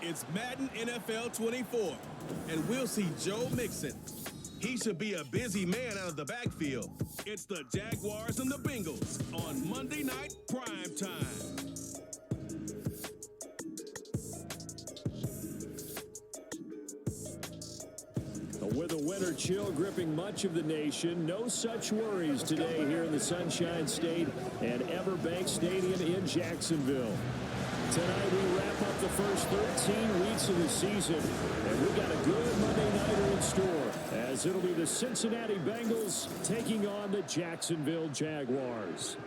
It's Madden NFL 24, and we'll see Joe Mixon. He should be a busy man out of the backfield. It's the Jaguars and the Bengals on Monday Night Prime Time. With a winter chill gripping much of the nation, no such worries today here in the Sunshine State at Everbank Stadium in Jacksonville. Tonight we wrap up the first 13 weeks of the season, and we got a good Monday nighter in store, as it'll be the Cincinnati Bengals taking on the Jacksonville Jaguars.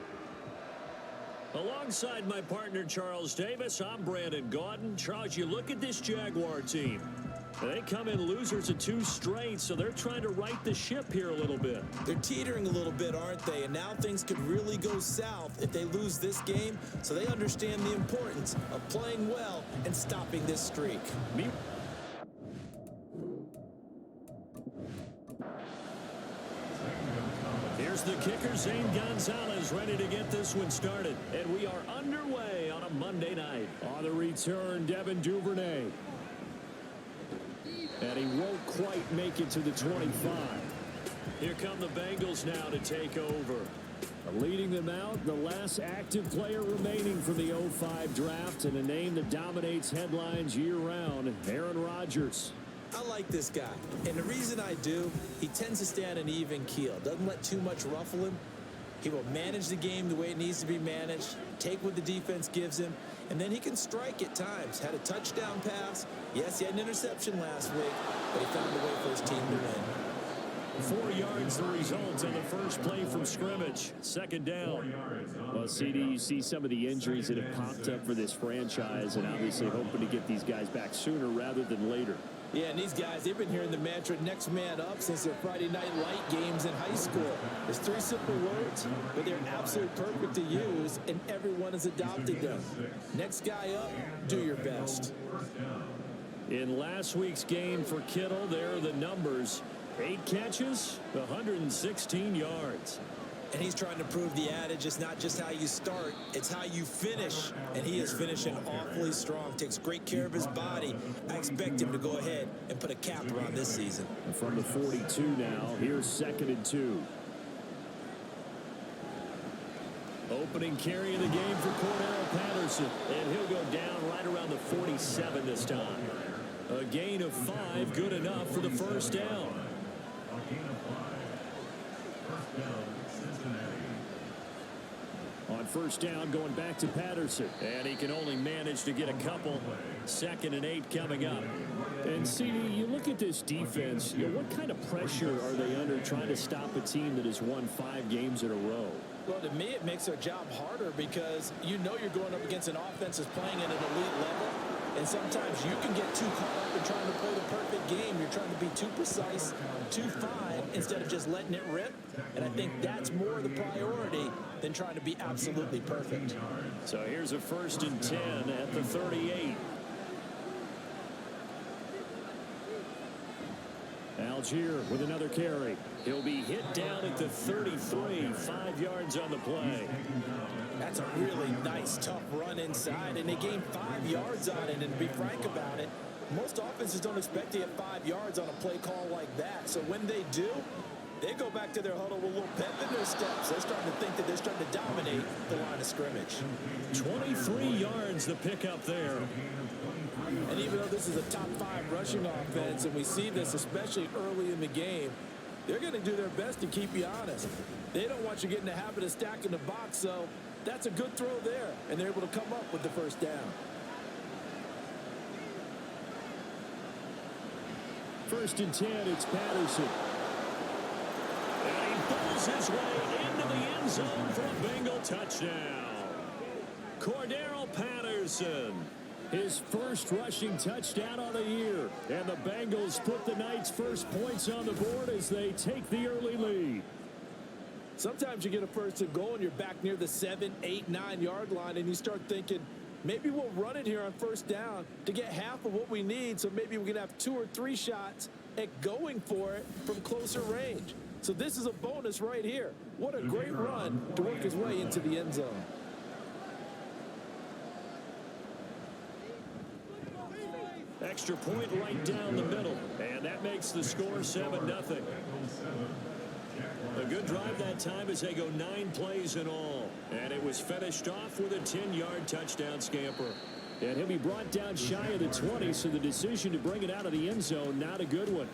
Alongside my partner Charles Davis, I'm Brandon Gaudin. Charles, you look at this Jaguar team. They come in losers of 2 straight, so they're trying to right the ship here a little bit. They're teetering a little bit, aren't they? And now things could really go south if they lose this game, so they understand the importance of playing well and stopping this streak. Here's the kicker, Zane Gonzalez, ready to get this one started. And we are underway on a Monday night. On the return, Devin Duvernay. And he won't quite make it to the 25. Here come the Bengals now to take over. Leading them out, the last active player remaining from the 05 draft, and a name that dominates headlines year-round, Aaron Rodgers. I like this guy, and the reason I do, he tends to stay on an even keel. Doesn't let too much ruffle him. He will manage the game the way it needs to be managed, take what the defense gives him, and then he can strike at times. Had a touchdown pass. Yes, he had an interception last week, but he found a way for his team to win. 4 yards the result on the first play from scrimmage. Second down. Well, CD, you see some of the injuries that have popped up for this franchise, and obviously hoping to get these guys back sooner rather than later. Yeah, and these guys, they've been hearing the mantra next man up since their Friday night light games in high school. There's 3 simple words, but they're absolutely perfect to use, and everyone has adopted them. Next guy up, do your best. In last week's game for Kittle, there are the numbers. 8 catches, 116 yards. And he's trying to prove the adage, it's not just how you start, it's how you finish. And he is finishing awfully strong, takes great care of his body. I expect him to go ahead and put a capper on this season. From the 42 now, here's 2nd and 2. Opening carry of the game for Cordero Patterson. And he'll go down right around the 47 this time. A gain of 5, good enough for the first down. On first down, going back to Patterson. And he can only manage to get a couple. 2nd and 8 coming up. And, CD, you look at this defense, what kind of pressure are they under trying to stop a team that has won 5 games in a row? Well, to me, it makes their job harder because you know you're going up against an offense that's playing at an elite level. And sometimes you can get too caught up in trying to play the perfect game. You're trying to be too precise, too fine, instead of just letting it rip. And I think that's more the priority than trying to be absolutely perfect. So here's a 1st and 10 at the 38. Algier with another carry. He'll be hit down at the 33, 5 yards on the play. That's a really nice, tough run inside, and they gained 5 yards on it. And to be frank about it, most offenses don't expect to get 5 yards on a play call like that. So when they do, they go back to their huddle with a little pep in their steps. They're starting to think that they're starting to dominate the line of scrimmage. 23 yards the pickup there. And even though this is a top 5 rushing offense, and we see this especially early in the game, they're going to do their best to keep you honest. They don't want you getting the habit of stacking the box, so that's a good throw there, and they're able to come up with the first down. 1st and 10, it's Patterson. And he pulls his way into the end zone for a Bengal touchdown. Cordero Patterson, his first rushing touchdown on the year. And the Bengals put the night's first points on the board as they take the early lead. Sometimes you get a 1st and goal and you're back near the 7, 8, 9 yard line, and you start thinking, maybe we'll run it here on 1st down to get half of what we need, so maybe we can have 2 or 3 shots at going for it from closer range. So this is a bonus right here. What a great run to work his way into the end zone. extra point right down the middle. And that makes the score 7-0. A good drive that time as they go 9 plays in all. And it was finished off with a 10-yard touchdown scamper. And he'll be brought down shy of the 20, so the decision to bring it out of the end zone, not a good one.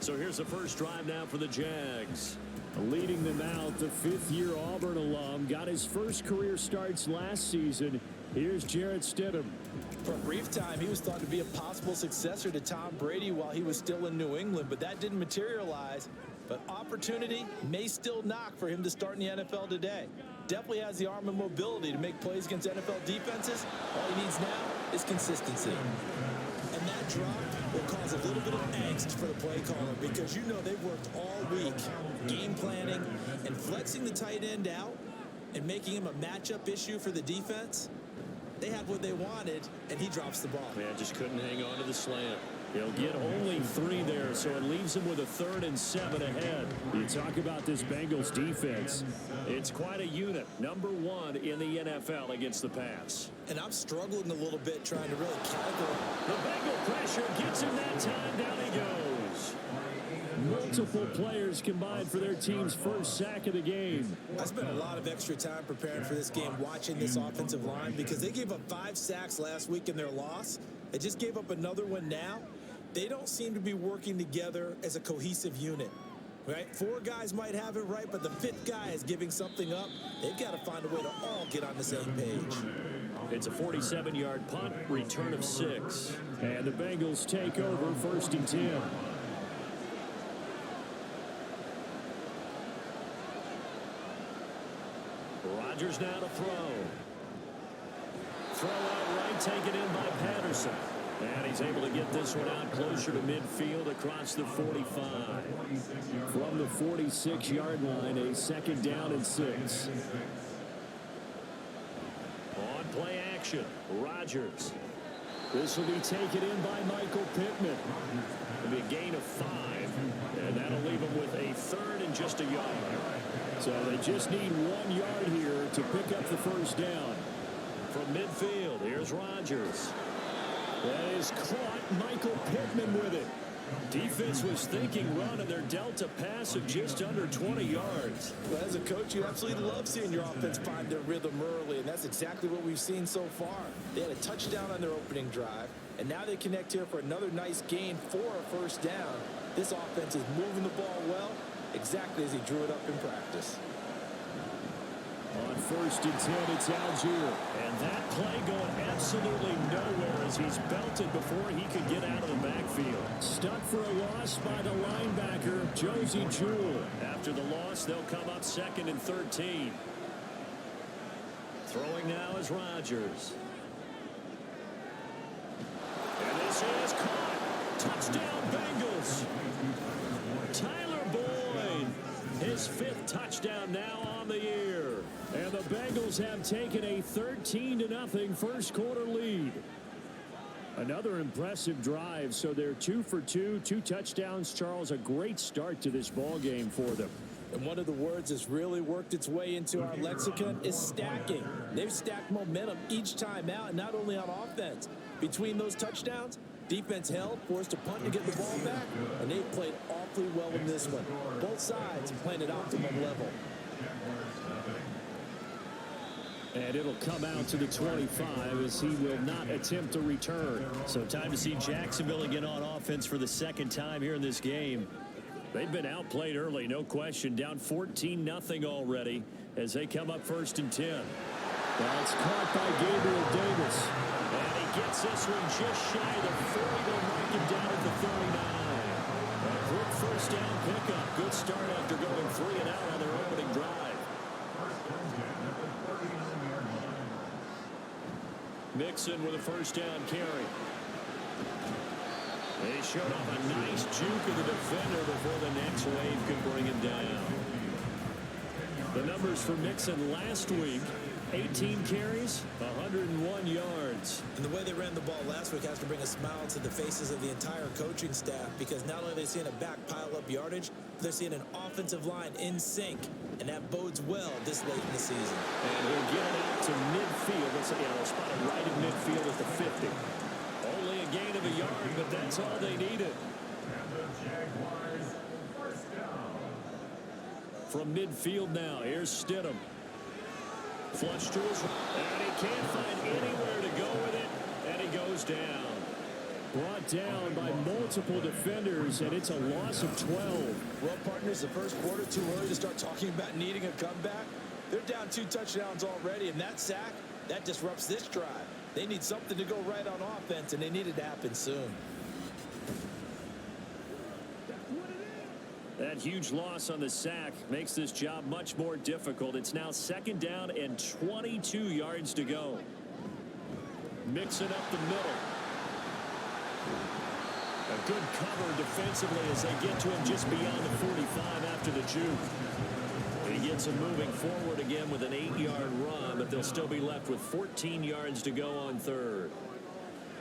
So here's the first drive now for the Jags. Leading them out, the 5th-year Auburn alum got his first career starts last season. Here's Jarrett Stidham. For a brief time, he was thought to be a possible successor to Tom Brady while he was still in New England, but that didn't materialize. But opportunity may still knock for him to start in the NFL today. Definitely has the arm and mobility to make plays against NFL defenses. All he needs now is consistency. And that drop will cause a little bit of angst for the play caller because you know they've worked all week game planning and flexing the tight end out and making him a matchup issue for the defense. They had what they wanted, and he drops the ball. Man, just couldn't hang on to the slant. He'll get only 3 there, so it leaves him with a 3rd and 7 ahead. You talk about this Bengals defense. It's quite a unit. Number 1 in the NFL against the pass. And I'm struggling a little bit trying to really categorize. The Bengal pressure gets him that time. Down he goes. Multiple players combined for their team's first sack of the game. I spent a lot of extra time preparing for this game, watching this offensive line, because they gave up 5 sacks last week in their loss. They just gave up another one now. They don't seem to be working together as a cohesive unit, right? 4 guys might have it right, but the 5th guy is giving something up. They've got to find a way to all get on the same page. It's a 47-yard punt, return of 6. And the Bengals take over 1st and 10. Rodgers now to throw. Throw out right, taken in by Patterson. And he's able to get this one out closer to midfield across the 45. From the 46-yard line, a 2nd down and 6. On play action, Rodgers. This will be taken in by Michael Pittman. It'll be a gain of 5. And that'll leave him with a 3rd and just a yard. So they just need 1 yard here to pick up the 1st down. From midfield, here's Rodgers. That is caught. Michael Pittman with it. Defense was thinking run, and they're dealt a pass of just under 20 yards. Well, as a coach, you absolutely love seeing your offense find their rhythm early, and that's exactly what we've seen so far. They had a touchdown on their opening drive, and now they connect here for another nice gain for a 1st down. This offense is moving the ball well, exactly as he drew it up in practice. On 1st and 10, it's Algier. And that play going absolutely nowhere as he's belted before he could get out of the backfield. Stuck for a loss by the linebacker, Josie Jewell. After the loss, they'll come up 2nd and 13. Throwing now is Rodgers. And this is caught. Touchdown, Bengals. Tyler Boyd. His 5th touchdown now on the year. And the Bengals have taken a 13-0 first quarter lead. Another impressive drive, so they're 2 for 2, 2 touchdowns. Charles, a great start to this ball game for them. And one of the words that's really worked its way into our lexicon is stacking. They've stacked momentum each time out, and not only on offense. Between those touchdowns, defense held, forced a punt to get the ball back, and they've played awfully well in this one. Both sides playing at optimum level. And it'll come out to the 25 as he will not attempt to return. So time to see Jacksonville again on offense for the 2nd time here in this game. They've been outplayed early, no question. Down 14-0 already as they come up 1st and 10. That's caught by Gabriel Davis. And he gets this one just shy of the 40. They'll mark him down at the 39. A quick 1st down pickup. Good start after going 3 and out on their opening drive. Mixon with a 1st down carry. They showed off a nice juke of the defender before the next wave could bring him down. The numbers for Mixon last week, 18 carries, 101 yards. And the way they ran the ball last week has to bring a smile to the faces of the entire coaching staff, because not only are they seeing a back pile up yardage, they're seeing an offensive line in sync, and that bodes well this late in the season. And he'll get it out to midfield. Let's say, spot it right in midfield at the 50. Only a a gain of a yard, but that's all they needed. From midfield now, here's Stidham. Flush to his right, and he can't find anywhere to go with it, and he goes down. Brought down by multiple defenders, and it's a loss of 12. Well, partners, the first quarter too early to start talking about needing a comeback. They're down 2 touchdowns already, and that sack, that disrupts this drive. They need something to go right on offense, and they need it to happen soon. That huge loss on the sack makes this job much more difficult. It's now 2nd down and 22 yards to go. Mixing up the middle. A good cover defensively as they get to him just beyond the 45 after the juke. He gets him moving forward again with an 8-yard run, but they'll still be left with 14 yards to go on 3rd.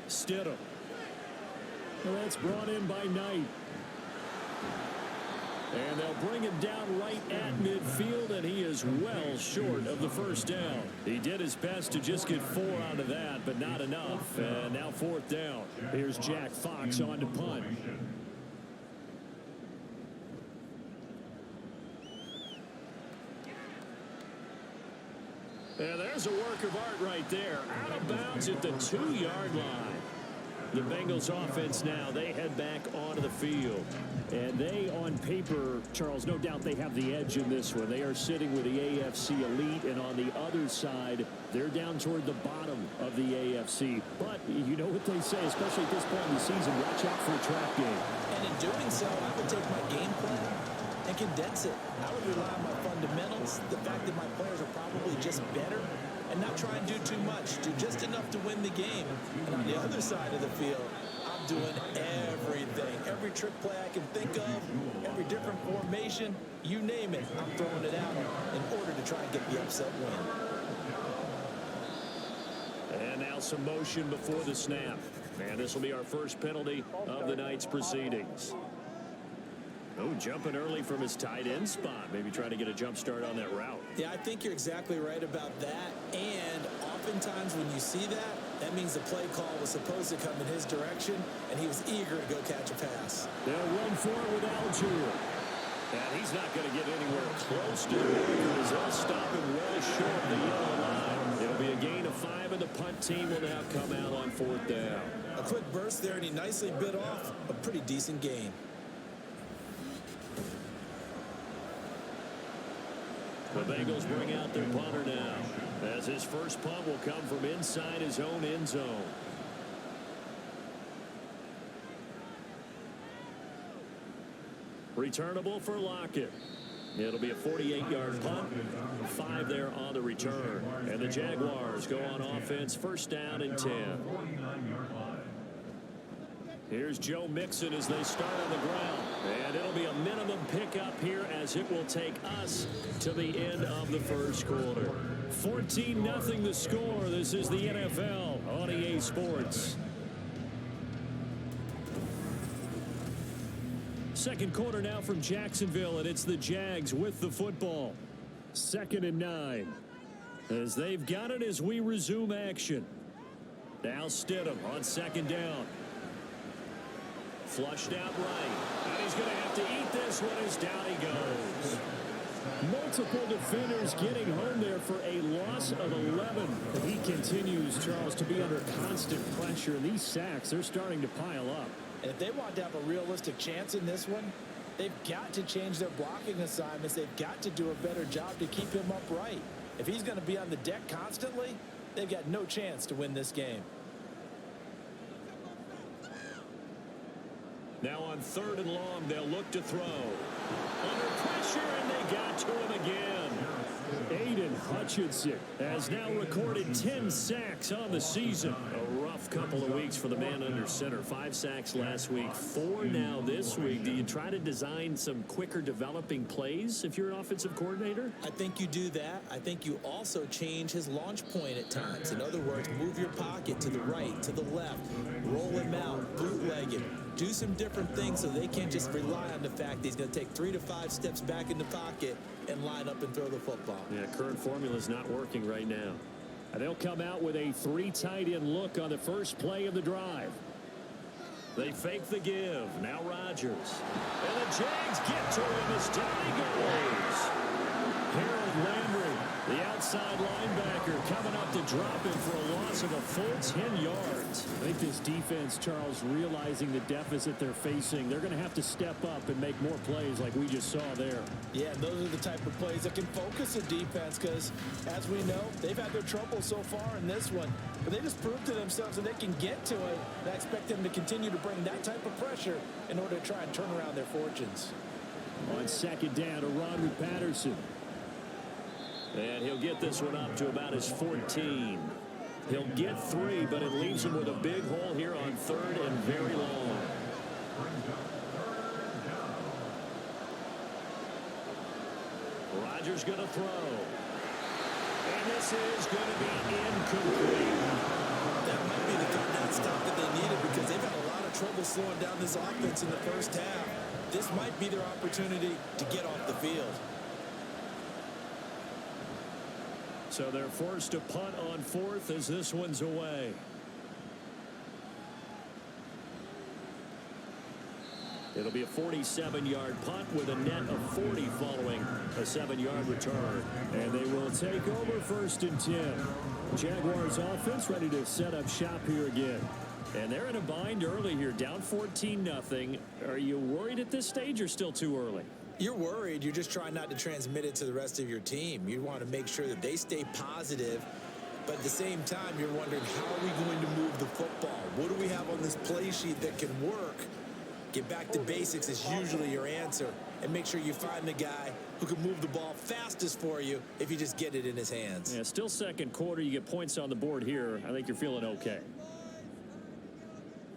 Stidham. Well, that's brought in by Knight. And they'll bring him down right at midfield, and he is well short of the 1st down. He did his best to just get 4 out of that, but not enough. And now 4th down. Here's Jack Fox on to punt. And there's a work of art right there. Out of bounds at the 2-yard line. The Bengals offense now, they head back onto the field. And they, on paper, Charles, no doubt they have the edge in this one. They are sitting with the AFC elite, and on the other side, they're down toward the bottom of the AFC. But you know what they say, especially at this point in the season, watch out for a trap game. And in doing so, I would take my game plan and condense it. I would rely on my fundamentals, the fact that my players are probably just better, and not try and do too much, do just enough to win the game. And on the other side of the field, I'm doing everything. Every trick play I can think of, every different formation, you name it, I'm throwing it out in order to try and get the upset win. And now some motion before the snap. And this will be our first penalty of the night's proceedings. Oh, jumping early from his tight end spot. Maybe trying to get a jump start on that route. Yeah, I think you're exactly right about that. And oftentimes when you see that, that means the play call was supposed to come in his direction, and he was eager to go catch a pass. They'll run for it with Algier. And he's not going to get anywhere close to the marker as they'll stop him well short of the yellow line. It'll be a gain of 5, and the punt team will now come out on 4th down. A quick burst there, and he nicely bit off a pretty decent gain. The Bengals bring out their punter now, as his first punt will come from inside his own end zone. Returnable for Lockett. It'll be a 48-yard punt, 5 there on the return. And the Jaguars go on offense, 1st down and 10. Here's Joe Mixon as they start on the ground. And it'll be a minimum pickup here as it will take us to the end of the first quarter. 14-0 the score. This is the NFL on EA Sports. Second quarter now from Jacksonville, and it's the Jags with the football. 2nd and 9. As they've got it as we resume action. Now Stidham on 2nd down. Flushed out right. And he's going to have to eat this one as down he goes. Multiple defenders getting home there for a loss of 11. He continues, Charles, to be under constant pressure. These sacks, they're starting to pile up. And if they want to have a realistic chance in this one, they've got to change their blocking assignments. They've got to do a better job to keep him upright. If he's going to be on the deck constantly, they've got no chance to win this game. Now on 3rd and long, they'll look to throw. Under pressure, and they got to him again. Aiden Hutchinson has now recorded 10 sacks on the season. A rough couple of weeks for the man under center. 5 sacks last week, 4 now this week. Do you try to design some quicker developing plays if you're an offensive coordinator? I think you do that. I think you also change his launch point at times. In other words, move your pocket to the right, to the left, roll him out, bootleg him. Do some different things so they can't just rely on the fact that he's going to take 3 to 5 steps back in the pocket and line up and throw the football. Yeah, current formula is not working right now. And they'll come out with a 3 tight end look on the first play of the drive. They fake the give. Now Rodgers. And the Jags get to him as down he goes. Harold Landry, the outside linebacker, coming up to drop him for a loss of a full 10 yards. I think this defense, Charles, realizing the deficit they're facing, they're going to have to step up and make more plays like we just saw there. Yeah, those are the type of plays that can focus a defense because, as we know, they've had their trouble so far in this one. But they just proved to themselves that they can get to it. And I expect them to continue to bring that type of pressure in order to try and turn around their fortunes. On second down, to run with Patterson. And he'll get this one up to about his 14. He'll get 3, but it leaves him with a big hole here on third and very long. Rodgers going to throw. And this is going to be incomplete. That might be the touchdown stop that they needed because they've had a lot of trouble slowing down this offense in the first half. This might be their opportunity to get off the field. So they're forced to punt on fourth as this one's away. It'll be a 47-yard punt with a net of 40 following a 7-yard return. And they will take over first and 10. Jaguars offense ready to set up shop here again. And they're in a bind early here, down 14-0. Are you worried at this stage or still too early? You're worried. You're just trying not to transmit it to the rest of your team. You want to make sure that they stay positive. But at the same time, you're wondering, how are we going to move the football? What do we have on this play sheet that can work? Get back to basics is usually your answer. And make sure you find the guy who can move the ball fastest for you if you just get it in his hands. Yeah, still second quarter. You get points on the board here. I think you're feeling okay.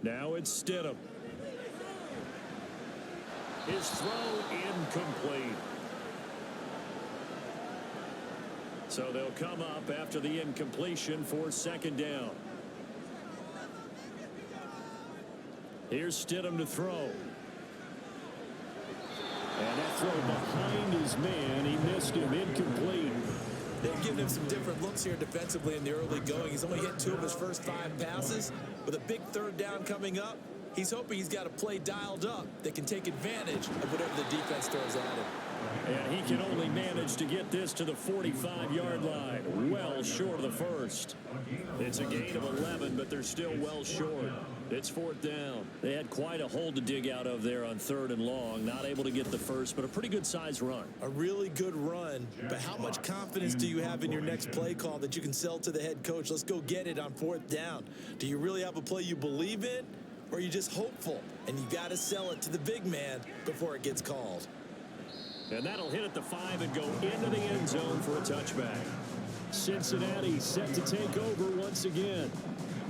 Now it's Stidham. His throw incomplete. So they'll come up after the incompletion for second down. Here's Stidham to throw. And that throw behind his man. He missed him. Incomplete. They've given him some different looks here defensively in the early going. He's only hit 2 of his first 5 passes. With a big third down coming up, he's hoping he's got a play dialed up that can take advantage of whatever the defense throws at him. And he can only manage to get this to the 45-yard line. Well short of the first. It's a gain of 11, but they're still well short. It's fourth down. They had quite a hole to dig out of there on third and long. Not able to get the first, but a pretty good size run. A really good run, but how much confidence do you have in your next play call that you can sell to the head coach? Let's go get it on fourth down. Do you really have a play you believe in, or are you just hopeful? And you got to sell it to the big man before it gets called. And that'll hit at the 5 and go into the end zone for a touchback. Cincinnati set to take over once again.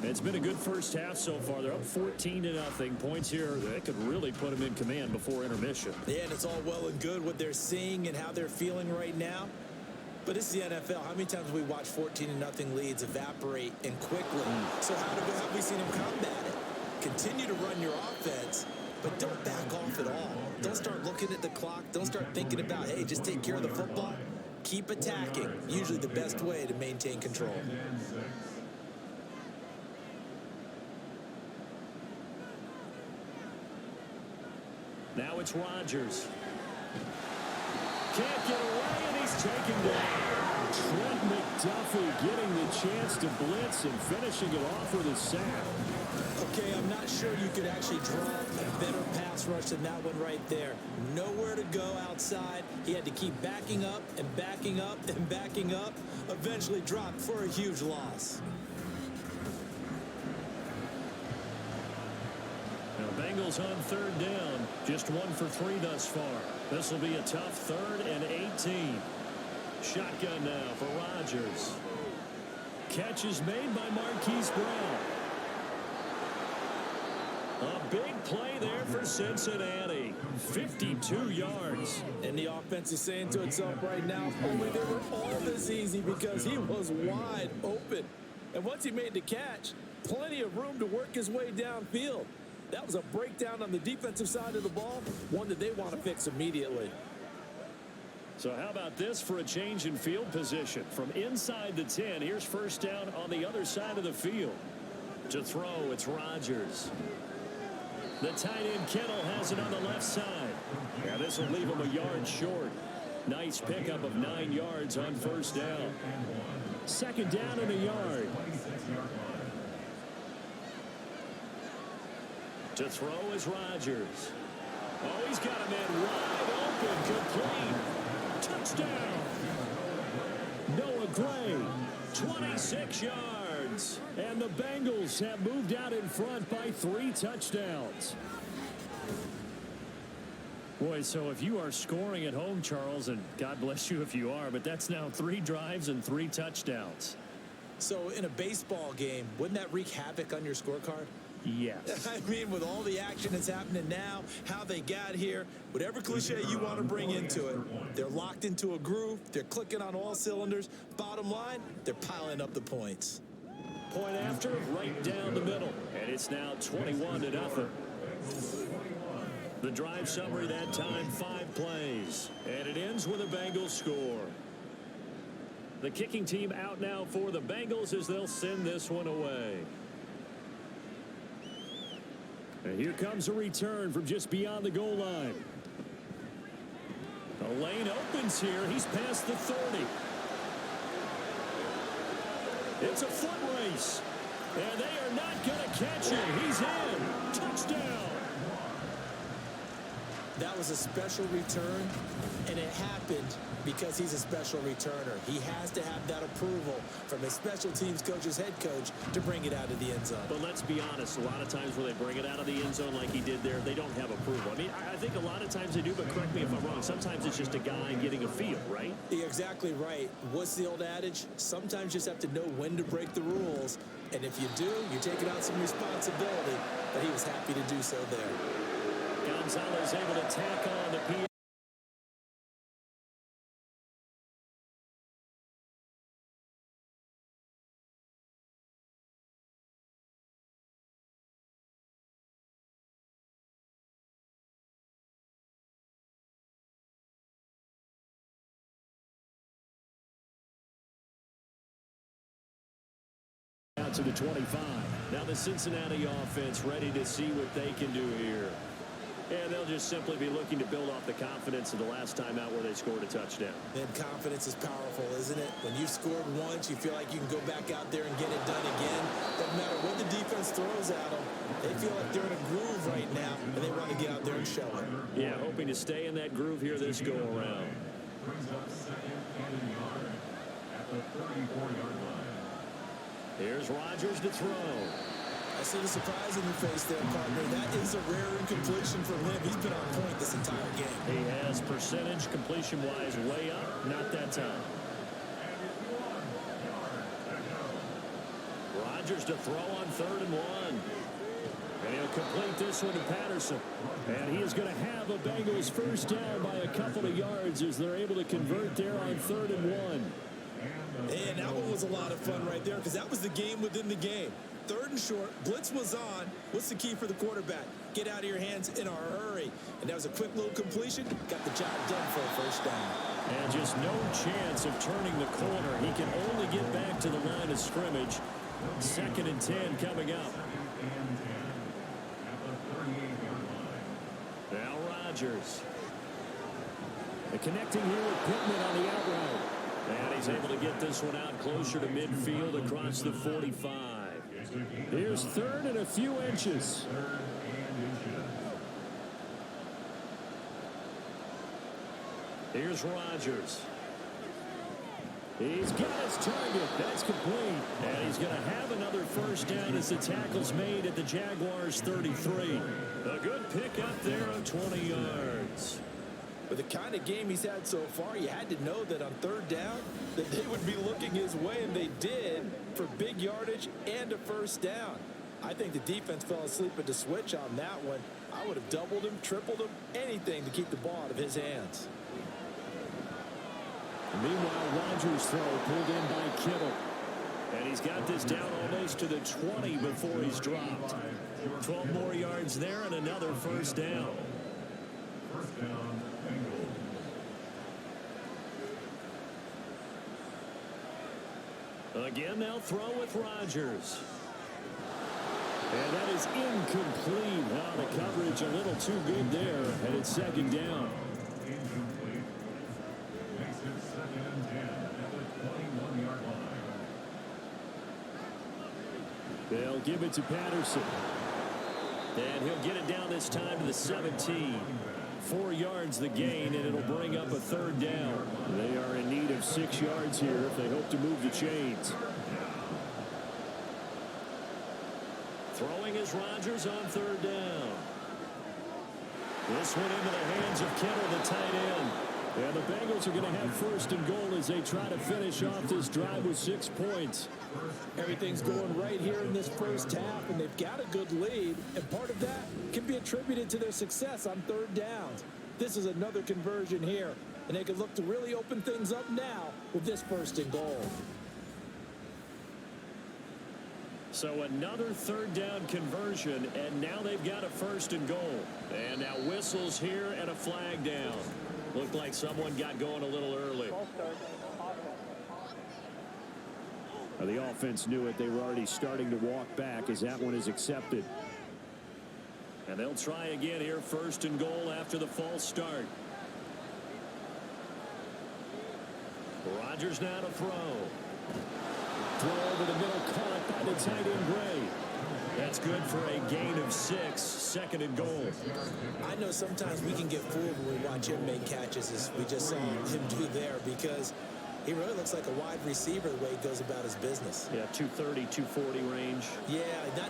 It's been a good first half so far. They're up 14-0. Points here that could really put them in command before intermission. Yeah, and it's all well and good what they're seeing and how they're feeling right now. But it's the NFL. How many times have we watched 14-0 leads evaporate and quickly? So how have we seen them combat it? Continue to run your offense, but don't back off at all. Don't start looking at the clock. Don't start thinking about, hey, just take care of the football. Keep attacking. Usually the best way to maintain control. Now it's Rodgers. Can't get away, and he's taken down. Trent McDuffie getting the chance to blitz and finishing it off with a sack. Okay, I'm not sure you could actually draw a better pass rush than that one right there. Nowhere to go outside. He had to keep backing up and backing up and backing up. Eventually dropped for a huge loss. Now Bengals on third down. Just 1 for 3 thus far. This will be a tough 3rd and 18. Shotgun now for Rodgers. Catch is made by Marquise Brown. A big play there for Cincinnati. 52 yards. And the offense is saying to itself right now, only they were all this easy because he was wide open. And once he made the catch, plenty of room to work his way downfield. That was a breakdown on the defensive side of the ball, one that they want to fix immediately. So how about this for a change in field position? From inside the 10, here's first down on the other side of the field. To throw, it's Rodgers. The tight end Kittle has it on the left side. Yeah, this will leave him a yard short. Nice pickup of 9 yards on first down. Second down and a yard. To throw is Rodgers. Oh, he's got a man wide open, complete. Touchdown. Noah Gray, 26 yards. And the Bengals have moved out in front by 3 touchdowns. Boy, so if you are scoring at home, Charles, and God bless you if you are, but that's now 3 drives and 3 touchdowns. So in a baseball game, wouldn't that wreak havoc on your scorecard? Yes. I mean, with all the action that's happening now, how they got here, whatever cliche you want to bring into it, they're locked into a groove, they're clicking on all cylinders. Bottom line, they're piling up the points. Point after, right down the middle. And it's now 21-0. The drive summary that time, 5 plays. And it ends with a Bengals score. The kicking team out now for the Bengals as they'll send this one away. And here comes a return from just beyond the goal line. The lane opens here. He's past the 30. It's a foot race. And they are not going to catch him. He's in. Touchdown. That was a special return, and it happened because he's a special returner. He has to have that approval from his special teams coach's head coach to bring it out of the end zone. But let's be honest, a lot of times when they bring it out of the end zone like he did there, they don't have approval. I mean, I think a lot of times they do, but correct me if I'm wrong. Sometimes it's just a guy getting a feel, right? You're exactly right. What's the old adage? Sometimes you just have to know when to break the rules, and if you do, you're taking on some responsibility, but he was happy to do so there. Gonzalez able to tack on the P. Out to the 25. Now the Cincinnati offense ready to see what they can do here. And they'll just simply be looking to build off the confidence of the last time out where they scored a touchdown. And confidence is powerful, isn't it? When you've scored once, you feel like you can go back out there and get it done again. Doesn't matter what the defense throws at them. They feel like they're in a groove right now, and they want to get out there and show it. Yeah, hoping to stay in that groove here this go-around. Here's Rodgers to throw. I see the surprise in your face there, partner. That is a rare incompletion from him. He's been on point this entire game. He has percentage completion-wise way up. Not that time. Rodgers to throw on 3rd and 1. And he'll complete this one to Patterson. And he is going to have a Bengals first down by a couple of yards as they're able to convert there on 3rd and 1. And that one was a lot of fun right there because that was the game within the game. 3rd and short, blitz was on. What's the key for the quarterback? Get out of your hands in a hurry. And that was a quick little completion. Got the job done for a first down. And just no chance of turning the corner. He can only get back to the line of scrimmage. 2nd and 10 coming up. Now Rodgers. The connecting here with Pittman on the out route. And he's able to get this one out closer to midfield across the 45. Here's 3rd and a few inches. Here's Rodgers. He's got his target. That's complete. And he's going to have another first down as the tackle's made at the Jaguars 33. A good pick up there of 20 yards. With the kind of game he's had so far, you had to know that on 3rd down that they would be looking his way, and they did for big yardage and a first down. I think the defense fell asleep at the switch on that one. I would have doubled him, tripled him, anything to keep the ball out of his hands. Meanwhile, Rodgers' throw pulled in by Kittle. And he's got this down almost to the 20 before he's dropped. 12 more yards there and another first down. Again, they'll throw with Rodgers. And that is incomplete. Now the coverage a little too good there, and it's second down. They'll give it to Patterson. And he'll get it down this time to the 17. 4 yards the gain, and it'll bring up a third down. They are in need of 6 yards here if they hope to move the chains. Throwing is Rodgers on third down. This one into the hands of Kittle, the tight end. And the Bengals are going to have first and goal as they try to finish off this drive with 6 points. Everything's going right here in this first half, and they've got a good lead, and part of that can be attributed to their success on third downs. This is another conversion here, and they can look to really open things up now with this first and goal. So another third down conversion, and now they've got a first and goal. And now whistles here and a flag down. Looked like someone got going a little early. The offense knew it. They were already starting to walk back as that one is accepted. And they'll try again here, first and goal after the false start. Rodgers now to throw. Throw over the middle, caught by the tight end Gray. That's good for a gain of 6, second and goal. I know sometimes we can get fooled when we watch him make catches, as we just saw him do there, because he really looks like a wide receiver the way he goes about his business. Yeah, 230, 240 range. Yeah,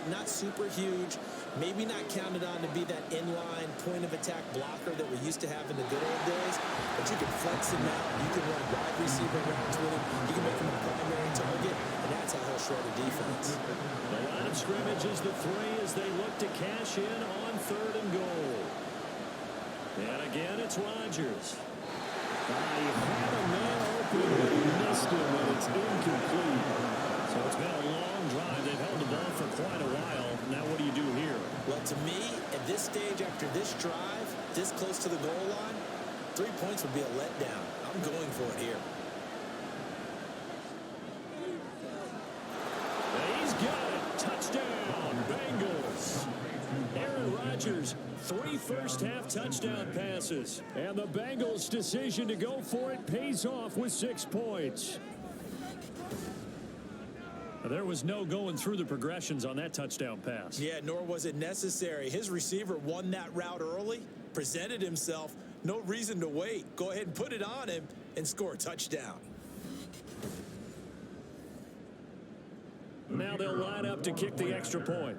not super huge. Maybe not counted on to be that inline point-of-attack blocker that we used to have in the good old days. But you can flex him out. You can run wide receiver routes with him. You can make him a primary target, and that's how he'll shred a defense. The line of scrimmage is the 3 as they look to cash in on third and goal. And again, it's Rodgers. He had a man open, but he missed him, and it's incomplete. So it's been a long drive. They've held the ball for quite a while. Now what do you do here? Well, to me, at this stage, after this drive, this close to the goal line, 3 points would be a letdown. I'm going for it here. He's got it. Touchdown, Bengals. Aaron Rodgers, 3 first-half touchdown passes. And the Bengals' decision to go for it pays off with 6 points. There was no going through the progressions on that touchdown pass. Yeah, nor was it necessary. His receiver won that route early, presented himself. No reason to wait. Go ahead and put it on him and score a touchdown. Now they'll line up to kick the extra point.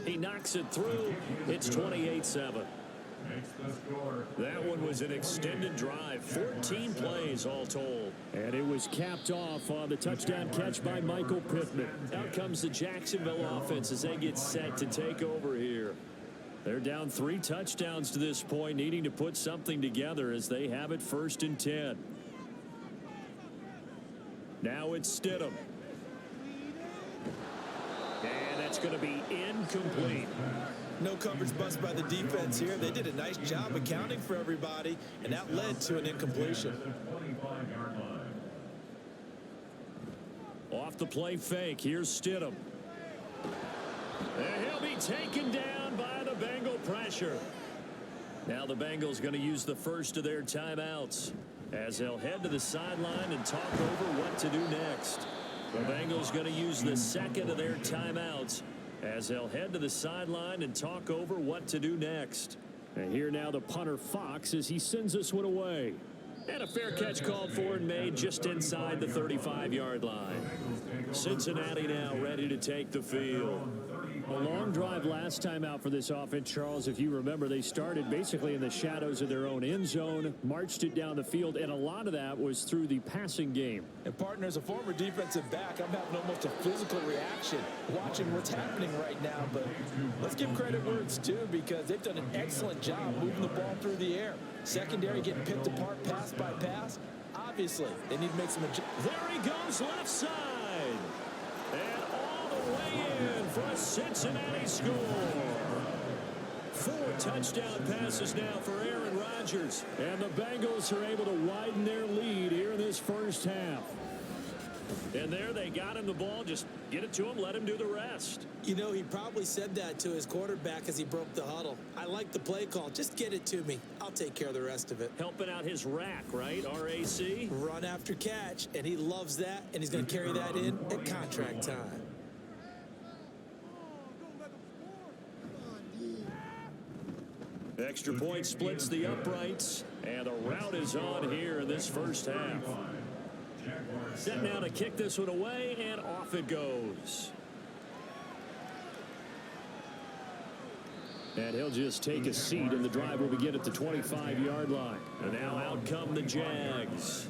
He knocks it through. It's 28-7. That one was an extended drive. 14 plays all told. And it was capped off on the touchdown catch by Michael Pittman. Out comes the Jacksonville offense as they get set to take over here. They're down 3 touchdowns to this point, needing to put something together as they have it 1st and 10. Now it's Stidham. And that's going to be incomplete. No coverage bust by the defense here. They did a nice job accounting for everybody, and that led to an incompletion. Off the play fake, here's Stidham. And he'll be taken down by the Bengal pressure. Now the Bengals going to use the first of their timeouts as they'll head to the sideline and talk over what to do next. The Bengals going to use the second of their timeouts as they'll head to the sideline and talk over what to do next. And here now the punter Fox as he sends this one away. And a fair catch called for and made just inside the 35-yard line. Cincinnati now ready to take the field. A long drive last time out for this offense, Charles. If you remember, they started basically in the shadows of their own end zone, marched it down the field, and a lot of that was through the passing game. And partner, as a former defensive back, I'm having almost a physical reaction watching what's happening right now. But let's give credit where it's due, because they've done an excellent job moving the ball through the air. Secondary getting picked apart pass by pass. Obviously, they need to make some adjustments. There he goes, left side. And all the way in for a Cincinnati score. 4 touchdown passes now for Aaron Rodgers. And the Bengals are able to widen their lead here in this first half. And there they got him the ball. Just get it to him, let him do the rest. You know, he probably said that to his quarterback as he broke the huddle. I like the play call. Just get it to me. I'll take care of the rest of it. Helping out his rack, right? RAC. Run after catch, and he loves that, and he's going to carry that in at contract time. Extra point splits the uprights, and the route is on here in this first half. Set now to kick this one away, and off it goes. And he'll just take a seat, and the drive will begin at the 25-yard line. And now out come the Jags.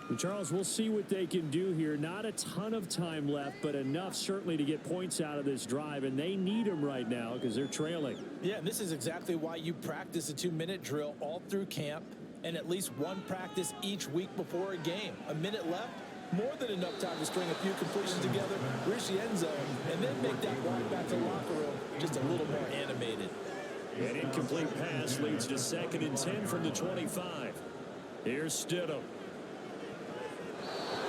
Well, Charles, we'll see what they can do here. Not a ton of time left, but enough certainly to get points out of this drive, and they need them right now because they're trailing. Yeah, and this is exactly why you practice a 2-minute drill all through camp and at least one practice each week before a game. A minute left, more than enough time to string a few completions together, reach the end zone, and then make that walk back to the locker room just a little more animated. An incomplete pass leads to 2nd and 10 from the 25. Here's Stidham.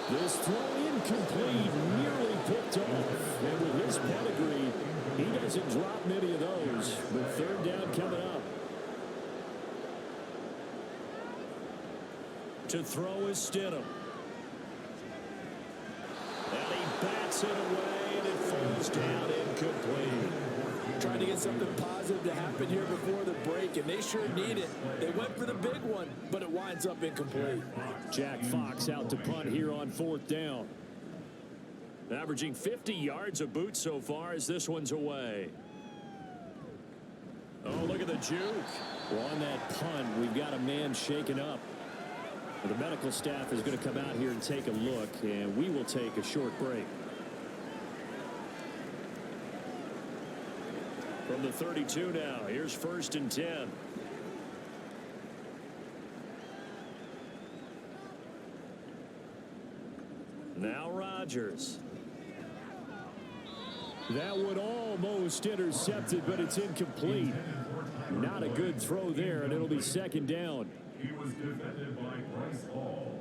This throw incomplete, nearly picked off. And with his pedigree, he doesn't drop many of those. But 3rd down coming up. To throw is Stidham. And he bats it away, and it falls down incomplete. Trying to get something positive to happen here before the break, and they sure need it. They went for the big one, but it winds up incomplete. Jack Fox out to punt here on 4th down. Averaging 50 yards a boot so far as this one's away. Oh, look at the juke. Well, on that punt, we've got a man shaken up. The medical staff is going to come out here and take a look, and we will take a short break. From the 32 now, here's 1st and 10. Now Rodgers. That one almost intercepted, but it's incomplete. Not a good throw there, and it'll be 2nd down. He was defended by Bryce Hall.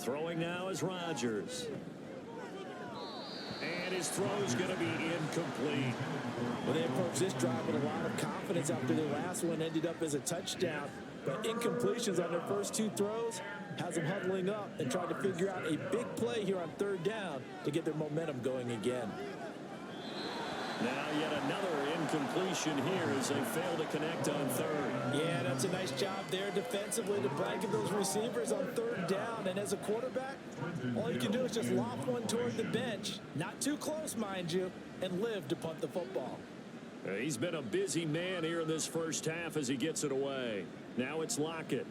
Throwing now is Rodgers. And his throw's going to be incomplete. Well, they approached this drive with a lot of confidence after their last one ended up as a touchdown. But incompletions on their first 2 throws has them huddling up and trying to figure out a big play here on 3rd down to get their momentum going again. Now yet another incompletion here as they fail to connect on 3rd. Yeah, that's a nice job there defensively to blanket those receivers on 3rd down. And as a quarterback, all you can do is just lob one toward the bench. Not too close, mind you, and live to punt the football. He's been a busy man here in this first half as he gets it away. Now it's Lockett.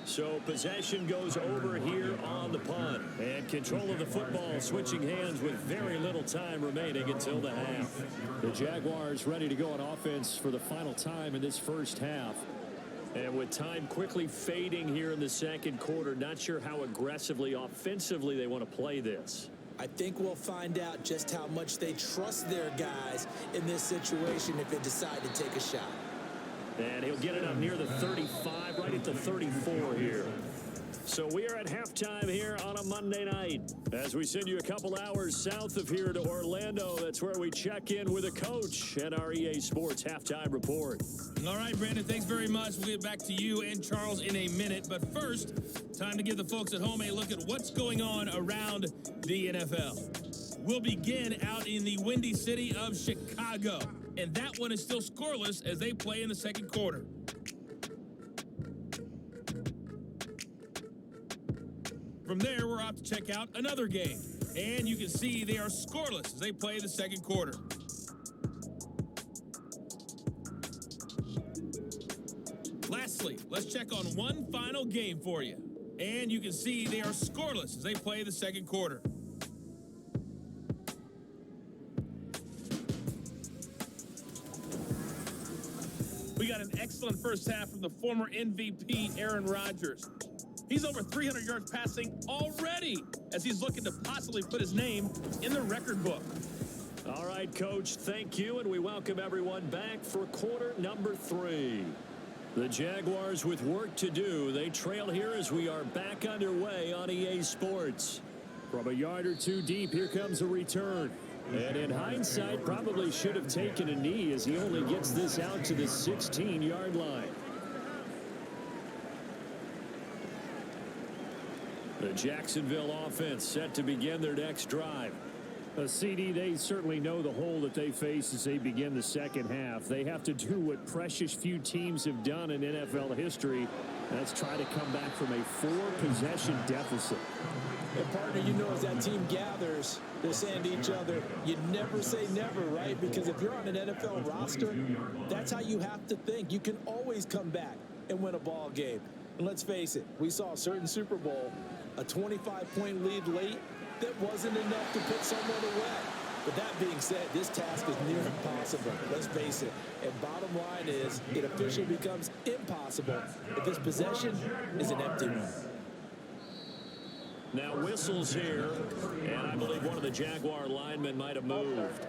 So possession goes over here on the punt. And control of the football switching hands with very little time remaining until the half. The Jaguars ready to go on offense for the final time in this first half. And with time quickly fading here in the 2nd quarter, not sure how aggressively offensively they want to play this. I think we'll find out just how much they trust their guys in this situation if they decide to take a shot. And he'll get it up near the 35, right at the 34 here. So we are at halftime here on a Monday night. As we send you a couple hours south of here to Orlando, that's where we check in with a coach at our EA Sports Halftime Report. All right, Brandon, thanks very much. We'll get back to you and Charles in a minute. But first, time to give the folks at home a look at what's going on around the NFL. We'll begin out in the windy city of Chicago. And that one is still scoreless as they play in the 2nd quarter. From there, we're off to check out another game. And you can see they are scoreless as they play the 2nd quarter. Lastly, let's check on one final game for you. And you can see they are scoreless as they play the 2nd quarter. We got an excellent first half from the former MVP, Aaron Rodgers. He's over 300 yards passing already as he's looking to possibly put his name in the record book. All right, Coach, thank you, and we welcome everyone back for quarter number 3. The Jaguars with work to do. They trail here as we are back underway on EA Sports. From a yard or two deep, here comes a return. And in hindsight, probably should have taken a knee as he only gets this out to the 16-yard line. The Jacksonville offense set to begin their next drive. A CD, they certainly know the hole that they face as they begin the second half. They have to do what precious few teams have done in NFL history. That's try to come back from a 4-possession deficit. And partner, you know, as that team gathers, they're saying to each other, you never say never, right? Because if you're on an NFL roster, that's how you have to think. You can always come back and win a ball game. And let's face it, we saw a certain Super Bowl, a 25-point lead late, that wasn't enough to put someone away. But that being said, this task is near impossible. Let's face it. And bottom line is, it officially becomes impossible if this possession is an empty one. Now whistles here, and I believe one of the Jaguar linemen might have moved.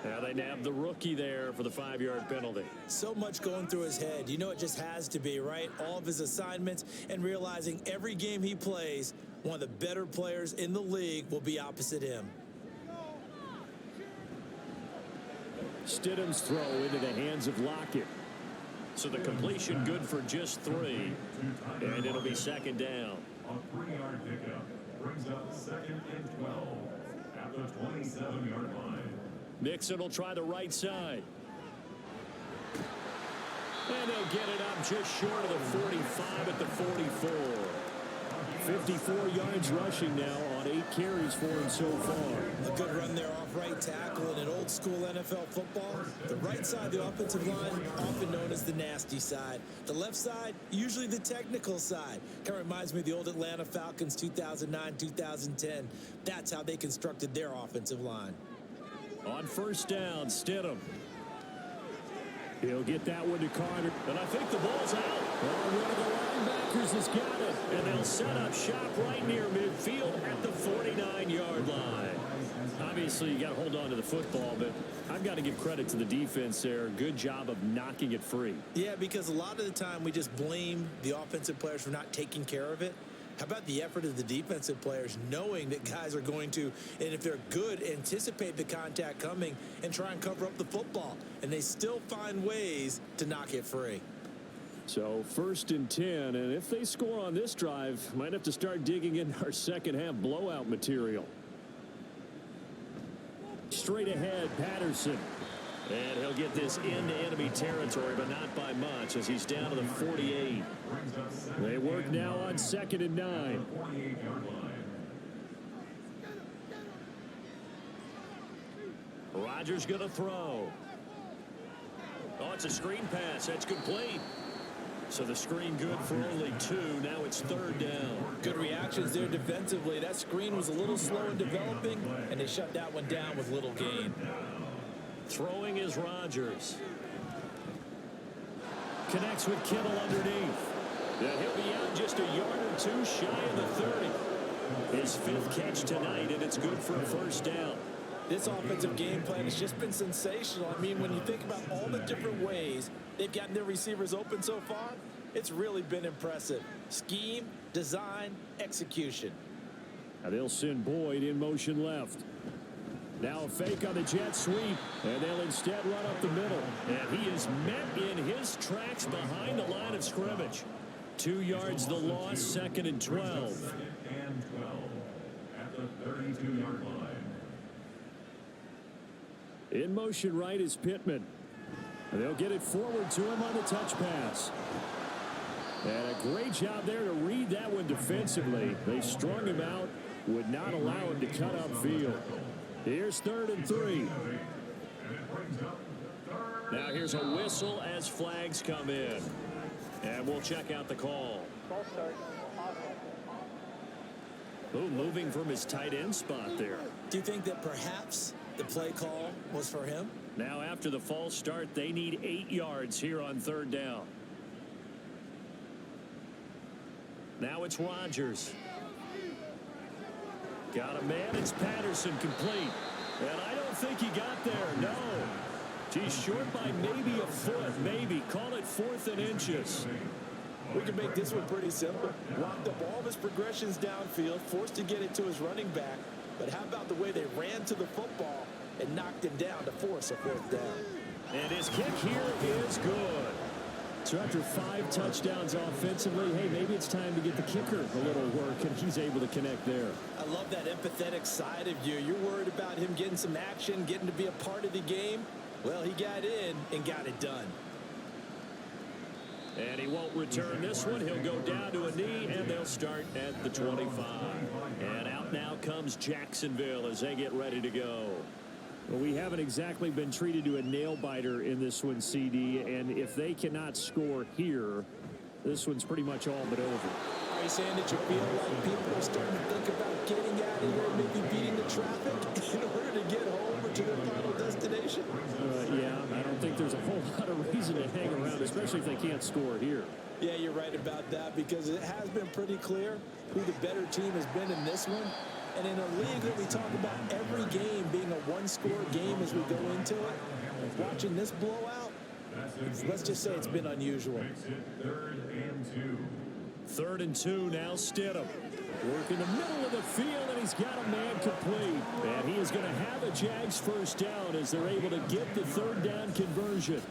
Now they nabbed the rookie there for the 5-yard penalty. So much going through his head. You know it just has to be, right? All of his assignments and realizing every game he plays, one of the better players in the league will be opposite him. Stidham's throw into the hands of Lockett. So the completion good for just 3, and it'll be second down. A 3-yard pickup brings up 2nd and 12 at the 27-yard line. Mixon will try the right side. And they'll get it up just short of the 45 at the 44. 54 yards rushing now on 8 carries for him so far. A good run there off right tackle in an old school NFL football. The right side of the offensive line, often known as the nasty side. The left side, usually the technical side. Kind of reminds me of the old Atlanta Falcons 2009-2010. That's how they constructed their offensive line. On first down, Stidham. He'll get that one to Carter. And I think the ball's out. Well, one of the linebackers has got it. And they'll set up shop right near midfield at the 49-yard line. Obviously, you got to hold on to the football, but I've got to give credit to the defense there. Good job of knocking it free. Yeah, because a lot of the time we just blame the offensive players for not taking care of it. How about the effort of the defensive players knowing that guys are going to, and if they're good, anticipate the contact coming and try and cover up the football. And they still find ways to knock it free. So 1st and 10, and if they score on this drive, might have to start digging in our second half blowout material. Straight ahead, Patterson. And he'll get this into enemy territory, but not by much as he's down to the 48. They work now on 2nd and 9. Rodgers going to throw. Oh, it's a screen pass. That's complete. So the screen good for only 2. Now it's 3rd down. Good reactions there defensively. That screen was a little slow in developing, and they shut that one down with little gain. Throwing is Rodgers. Connects with Kittle underneath. And he'll be out just a yard or 2 shy of the 30. His 5th catch tonight, and it's good for a first down. This offensive game plan has just been sensational. I mean, when you think about all the different ways they've gotten their receivers open so far, it's really been impressive. Scheme, design, execution. Now they'll send Boyd in motion left. Now a fake on the jet sweep, and they'll instead run up the middle. And he is met in his tracks behind the line of scrimmage. 2 yards the loss, 2nd and 12. 2nd and 12 at the 32-yard line. In motion right is Pittman. And they'll get it forward to him on the touch pass. And a great job there to read that one defensively. They strung him out, would not allow him to cut upfield. Here's 3rd and 3. Now here's a whistle as flags come in. And we'll check out the call. Oh, moving from his tight end spot there. Do you think that perhaps the play call was for him? Now after the false start, they need 8 yards here on 3rd down. Now it's Rodgers. Got a man. It's Patterson complete. And I don't think he got there. No. He's short by maybe a foot, maybe. Call it 4th and inches. We can make this one pretty simple. Locked up all of his progressions downfield, forced to get it to his running back. But how about the way they ran to the football and knocked him down to force a 4th down? And his kick here is good. So after 5 touchdowns offensively, hey, maybe it's time to get the kicker a little work, and he's able to connect there. I love that empathetic side of you. You're worried about him getting some action, getting to be a part of the game. Well, he got in and got it done. And he won't return this one. He'll go down to a knee, and they'll start at the 25. And out now comes Jacksonville as they get ready to go. Well, we haven't exactly been treated to a nail-biter in this one, CD, and if they cannot score here, this one's pretty much all but over. Are you saying that you feel like people are starting to think about getting out of here and maybe beating the traffic in order to get home or to their final destination? Yeah, I don't think there's a whole lot of reason to hang around, especially if they can't score here. Yeah, you're right about that because it has been pretty clear who the better team has been in this one. And in a league that we talk about every game being a one-score game as we go into it, watching this blowout, let's just say it's been unusual. 3rd and 2 now, Stidham. Work in the middle of the field, and he's got a man complete. And he is going to have a Jags 1st down as they're able to get the 3rd down conversion.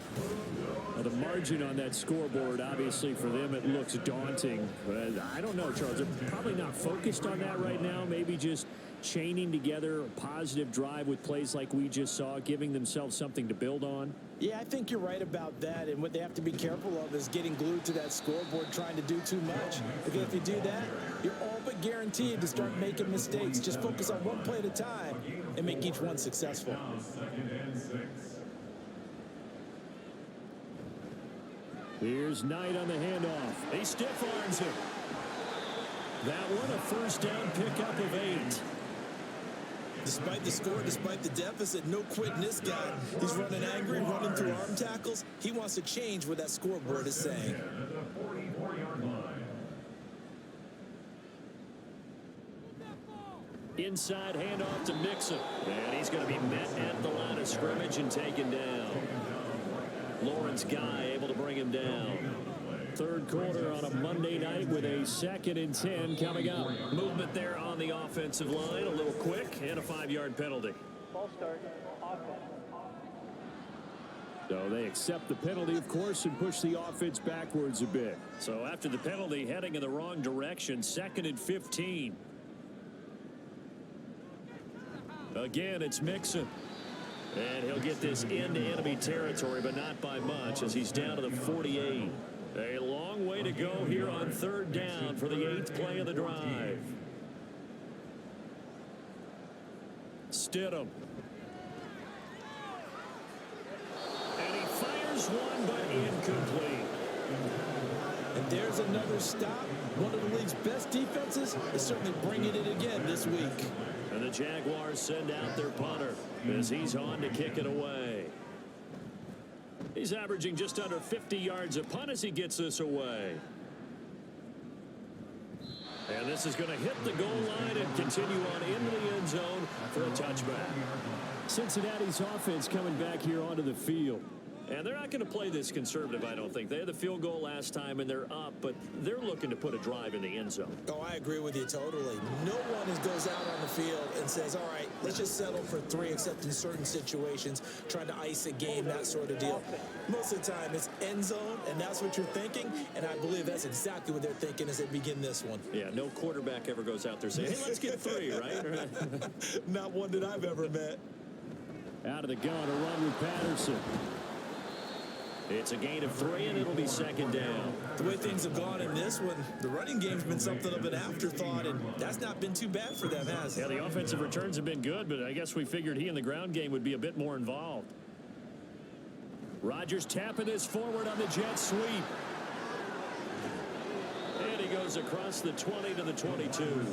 Now, the margin on that scoreboard, obviously, for them, it looks daunting. But I don't know, Charles. They're probably not focused on that right now. Maybe just chaining together a positive drive with plays like we just saw, giving themselves something to build on. Yeah, I think you're right about that. And what they have to be careful of is getting glued to that scoreboard, trying to do too much. Because if you do that, you're all but guaranteed to start making mistakes. Just focus on one play at a time and make each one successful. Here's Knight on the handoff. He stiff arms him. That one a 1st down pickup of 8. Despite the score, despite the deficit, no quitting this guy. He's running angry, running through arm tackles. He wants to change what that scoreboard is saying. Inside handoff to Mixon. And he's going to be met at the line of scrimmage and taken down. Lawrence Guy able to bring him down. 3rd quarter on a Monday night with a 2nd and 10 coming up. Movement there on the offensive line, a little quick, and a 5-yard penalty. Ball start, offense. So they accept the penalty, of course, and push the offense backwards a bit. So after the penalty, heading in the wrong direction, 2nd and 15. Again, it's Mixon. And he'll get this into enemy territory, but not by much, as he's down to the 48. A long way to go here on 3rd down for the 8th play of the drive. Stidham. And he fires one, but incomplete. And there's another stop. One of the league's best defenses is certainly bringing it again this week. And the Jaguars send out their punter as he's on to kick it away. He's averaging just under 50 yards a punt as he gets this away. And this is going to hit the goal line and continue on into the end zone for a touchback. Cincinnati's offense coming back here onto the field. And they're not going to play this conservative, I don't think. They had the field goal last time, and they're up, but they're looking to put a drive in the end zone. Oh, I agree with you totally. No one goes out on the field and says, all right, let's just settle for 3, except in certain situations, trying to ice a game, that sort of deal. Most of the time, it's end zone, and that's what you're thinking, and I believe that's exactly what they're thinking as they begin this one. Yeah, no quarterback ever goes out there saying, hey, let's get 3, right? Not one that I've ever met. Out of the gun, a run with Patterson. It's a gain of 3, and it'll be 2nd down. The way things have gone in this one, the running game's been something of an afterthought, and that's not been too bad for them, has it? Yeah, the offensive returns have been good, but I guess we figured he in the ground game would be a bit more involved. Rodgers tapping this forward on the jet sweep. And he goes across the 20 to the 22.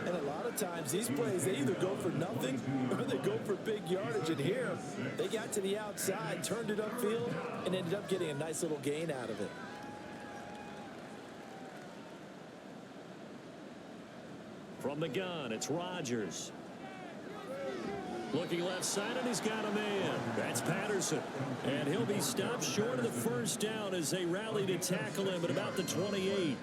And a lot of times, these plays, they either go for nothing or they go for big yardage. And here, they got to the outside, turned it upfield, and ended up getting a nice little gain out of it. From the gun, it's Rodgers. Looking left side, and he's got a man. That's Patterson. And he'll be stopped short of the first down as they rally to tackle him at about the 28.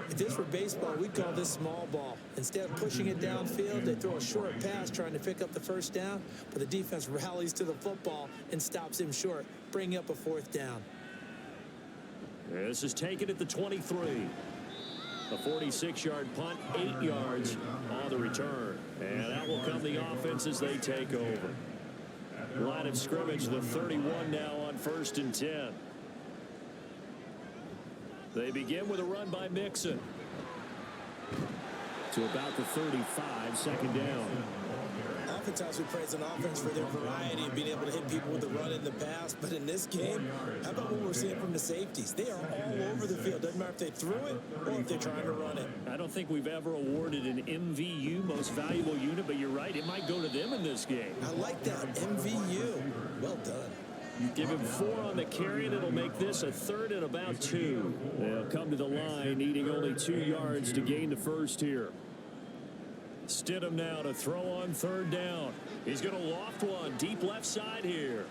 If this were baseball, we'd call this small ball. Instead of pushing it downfield, they throw a short pass trying to pick up the first down, but the defense rallies to the football and stops him short, bringing up a fourth down. This is taken at the 23. A 46-yard punt, 8 yards on the return. And out will come the offense as they take over. Line of scrimmage, the 31 now on 1st and 10. They begin with a run by Mixon. To about the 35, second down. Oftentimes we praise an offense for their variety and being able to hit people with the run in the pass. But in this game, how about what we're seeing from the safeties? They are all over the field. Doesn't matter if they threw it or if they're trying to run it. I don't think we've ever awarded an MVU, most valuable unit, but you're right, it might go to them in this game. I like that, MVU. Well done. You give him 4 on the carry, and it'll make this a 3rd and about 2. They'll come to the line, needing only 2 yards to gain the first here. Stidham now to throw on 3rd down. He's going to loft one deep left side here.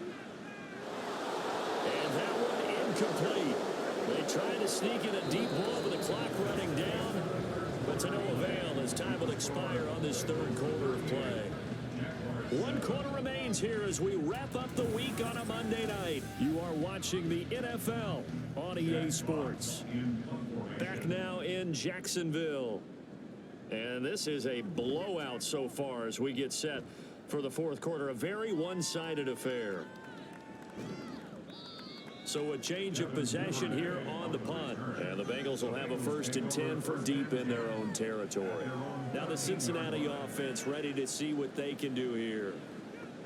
And that one incomplete. They try to sneak in a deep ball with the clock running down, but to no avail as time will expire on this 3rd quarter of play. 1 quarter remains here as we wrap up the week on a Monday night. You are watching the NFL on EA Sports. Back now in Jacksonville. And this is a blowout so far as we get set for the 4th quarter. A very one-sided affair. So a change of possession here on the punt. And the Bengals will have a 1st and 10 for deep in their own territory. Now the Cincinnati offense ready to see what they can do here.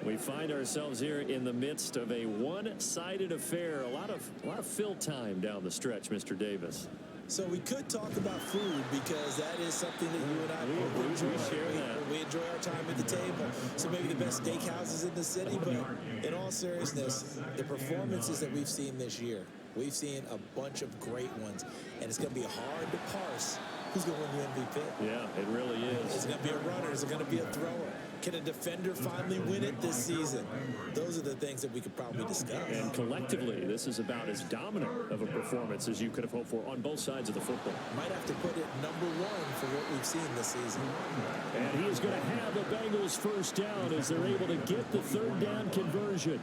We find ourselves here in the midst of a one-sided affair. A lot of fill time down the stretch, Mr. Davis. So we could talk about food because that is something that you and I both enjoy. We share that. We enjoy our time at the table. So maybe the best steakhouses in the city, but in all seriousness, the performances that we've seen this year, we've seen a bunch of great ones, and it's going to be hard to parse who's going to win the MVP. Yeah, it really is. Is it going to be a runner? Is it going to be a thrower? Can a defender finally win it this season? Those are the things that we could probably discuss. And collectively, this is about as dominant of a performance as you could have hoped for on both sides of the football. Might have to put it #1 for what we've seen this season. And he is going to have the Bengals first down as they're able to get the 3rd down conversion.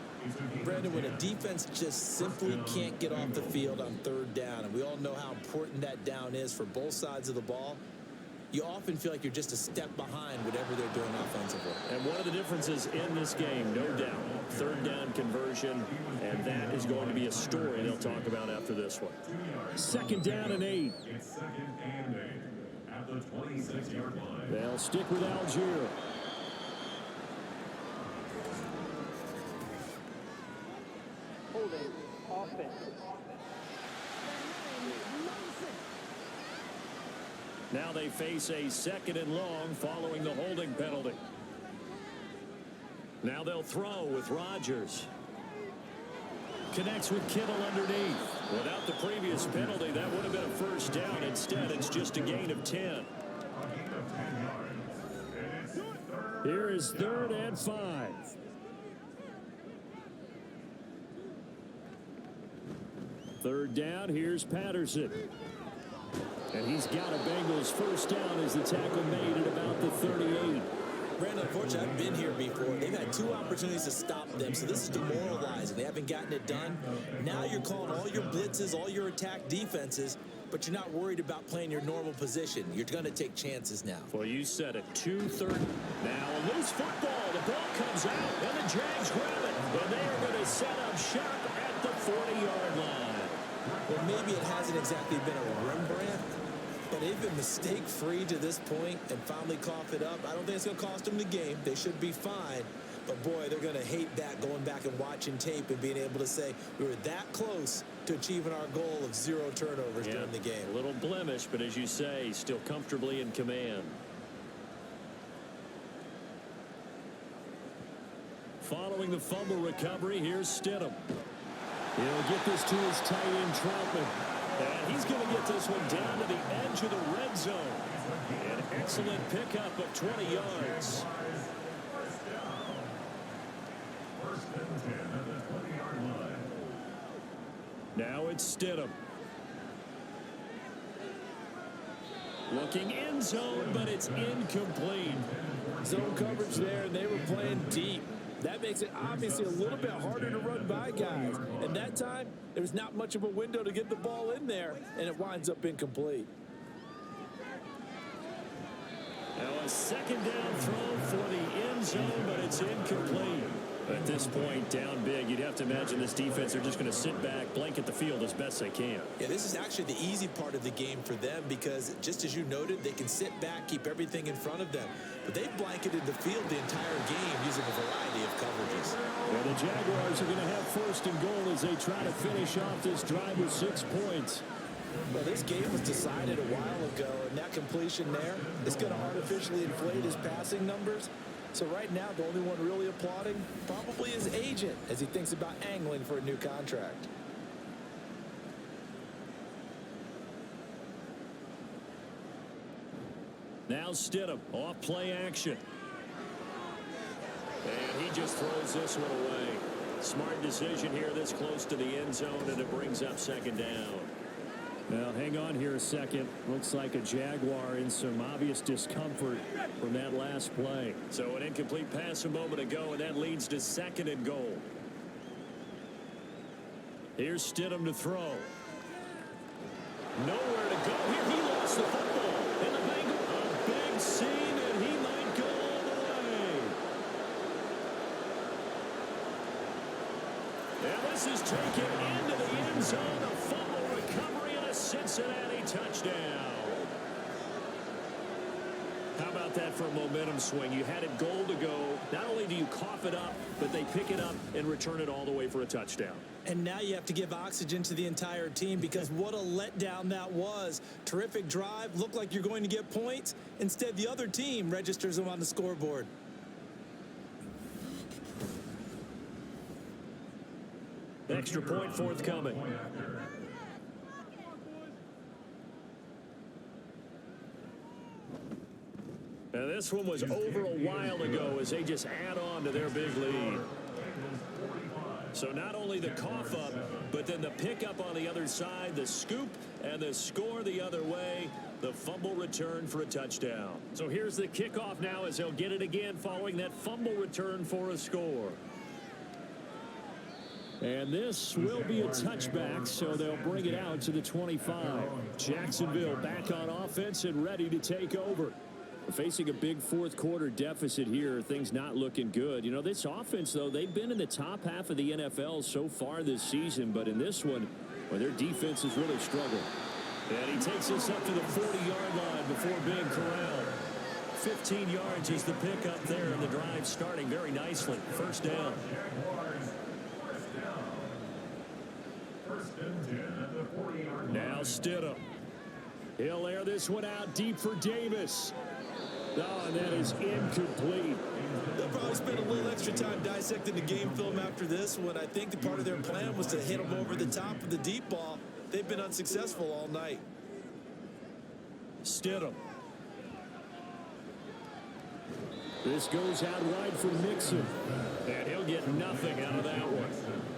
Brandon, when a defense just simply can't get off the field on 3rd down, and we all know how important that down is for both sides of the ball, you often feel like you're just a step behind whatever they're doing offensively. And one of the differences in this game, no doubt, 3rd down conversion, and that is going to be a story they'll talk about after this one. 2nd down and 8. It's 2nd and 8 at the 26-yard line. They'll stick with Algier. Holding offense. Now they face a 2nd and long following the holding penalty. Now they'll throw with Rodgers. Connects with Kittle underneath. Without the previous penalty, that would have been a first down. Instead, it's just a gain of 10. Here is 3rd and 5. Third down, here's Patterson. And he's got a Bengals first down as the tackle made at about the 38. Brandon, unfortunately, I've been here before. They've had 2 opportunities to stop them, so this is demoralizing. They haven't gotten it done. Now you're calling all your blitzes, all your attack defenses, but you're not worried about playing your normal position. You're going to take chances now. Well, you said it. 2-3. Now a loose football. The ball comes out, and the Jags grab it. And they are going to set up shop at the 40-yard line. Well, maybe it hasn't exactly been a Rembrandt, but they've been mistake-free to this point and finally cough it up. I don't think it's going to cost them the game. They should be fine. But, boy, they're going to hate that, going back and watching tape and being able to say we were that close to achieving our goal of 0 turnovers during the game. A little blemish, but as you say, still comfortably in command. Following the fumble recovery, here's Stidham. He'll get this to his tight end, Troutman. And he's going to get this one down to the edge of the red zone. An excellent pickup of 20 yards. and 10 at the 20-yard line. Now it's Stidham. Looking end zone, but it's incomplete. Zone coverage there, and they were playing deep. That makes it obviously a little bit harder to run by guys. And that time, there was not much of a window to get the ball in there, and it winds up incomplete. Now a second down throw for the end zone, but it's incomplete. At this point, down big, you'd have to imagine this defense are just going to sit back, blanket the field as best they can. Yeah, this is actually the easy part of the game for them because, just as you noted, they can sit back, keep everything in front of them. But they've blanketed the field the entire game using a variety of coverages. Well, the Jaguars are going to have first and goal as they try to finish off this drive with 6 points. Well, this game was decided a while ago, and that completion there is going to artificially inflate his passing numbers. So right now, the only one really applauding probably his agent as he thinks about angling for a new contract. Now Stidham off play action. And he just throws this one away. Smart decision here this close to the end zone, and it brings up second down. Now, hang on here a second. Looks like a Jaguar in some obvious discomfort from that last play. So an incomplete pass a moment ago, and that leads to second and goal. Here's Stidham to throw. Nowhere to go here. He lost the football. And the Bengals, a big seam, and he might go all the way. And this is taken into the end zone. A fumble recovery and a Cincinnati touchdown. How about that for a momentum swing? You had it goal to go. Not only do you cough it up, but they pick it up and return it all the way for a touchdown. And now you have to give oxygen to the entire team because what a letdown that was. Terrific drive. Looked like you're going to get points. Instead, the other team registers them on the scoreboard. Extra point forthcoming. Now this one was over a while ago as they just add on to their big lead. So not only the cough up, but then the pickup on the other side, the scoop, and the score the other way. The fumble return for a touchdown. So here's the kickoff now as they'll get it again following that fumble return for a score. And this will be a touchback, so they'll bring it out to the 25. Jacksonville back on offense and ready to take over. Facing a big fourth quarter deficit here, things not looking good. You know, this offense, though, they've been in the top half of the NFL so far this season, but in this one, well, their defense has really struggled. And he takes us up to the 40-yard line before being corralled. 15 yards is the pickup there, and the drive starting very nicely. First down. First and 10 at the 40-yard line. Now Stidham. He'll air this one out deep for Davis. Oh, and that is incomplete. They'll probably spend a little extra time dissecting the game film after this one. I think the part of their plan was to hit them over the top of the deep ball. They've been unsuccessful all night. Stidham. This goes out wide for Mixon. And he'll get nothing out of that one.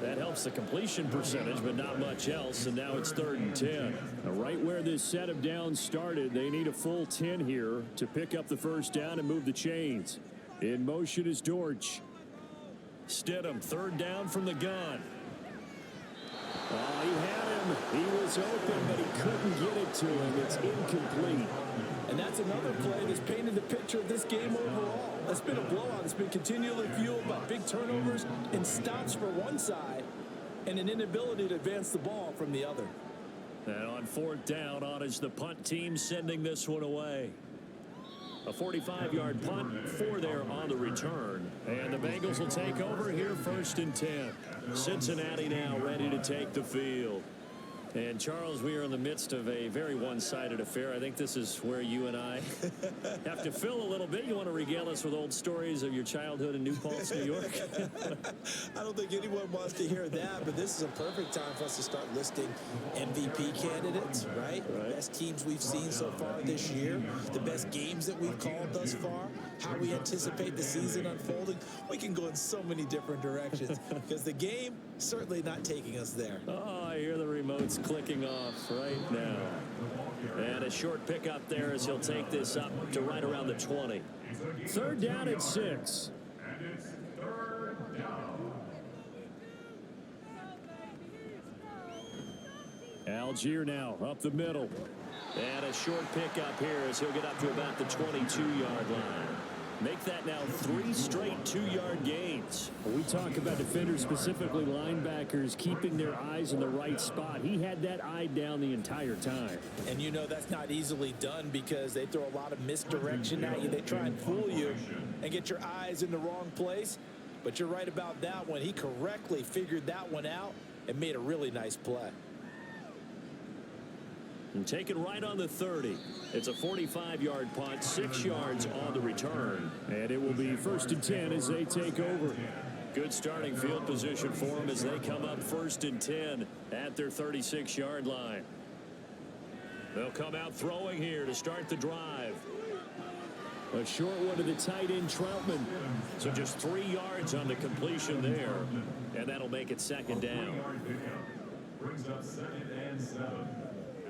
That helps the completion percentage, but not much else. And now it's 3rd and 10. Now, right where this set of downs started, they need a full 10 here to pick up the first down and move the chains. In motion is Dortch. Stidham, 3rd down from the gun. Oh, he had him. He was open, but he couldn't get it to him. It's incomplete. And that's another play that's painted the picture of this game overall. It's been a blowout. It's been continually fueled by big turnovers and stops for one side and an inability to advance the ball from the other. And on 4th down, on is the punt team sending this one away. A 45-yard punt, 4 there on the return. And the Bengals will take over here 1st and 10. Cincinnati now ready to take the field. And, Charles, we are in the midst of a very one-sided affair. I think this is where you and I have to fill a little bit. You want to regale us with old stories of your childhood in New Paltz, New York? I don't think anyone wants to hear that, but this is a perfect time for us to start listing MVP candidates, right? The best teams we've seen so far this year, the best games that we've called thus far. how we anticipate the season unfolding, we can go in so many different directions because the game certainly not taking us there. Oh, I hear the remotes clicking off right now. And a short pickup there as he'll take this up to right around the 20. Third down at 6. And it's third down. Algier now up the middle. And a short pickup here as he'll get up to about the 22-yard line. Make that now 3 straight 2-yard gains. We talk about defenders, specifically linebackers, keeping their eyes in the right spot. He had that eye down the entire time. And you know that's not easily done because they throw a lot of misdirection at you. They try and fool you and get your eyes in the wrong place. But you're right about that one. He correctly figured that one out and made a really nice play. And taken right on the 30. It's a 45-yard punt, 6 yards on the return. And it will be 1st and 10 as they take over. Good starting field position for them as they come up 1st and 10 at their 36-yard line. They'll come out throwing here to start the drive. A short one to the tight end, Troutman. So just 3 yards on the completion there. And that'll make it 2nd down. Brings up 2nd and 7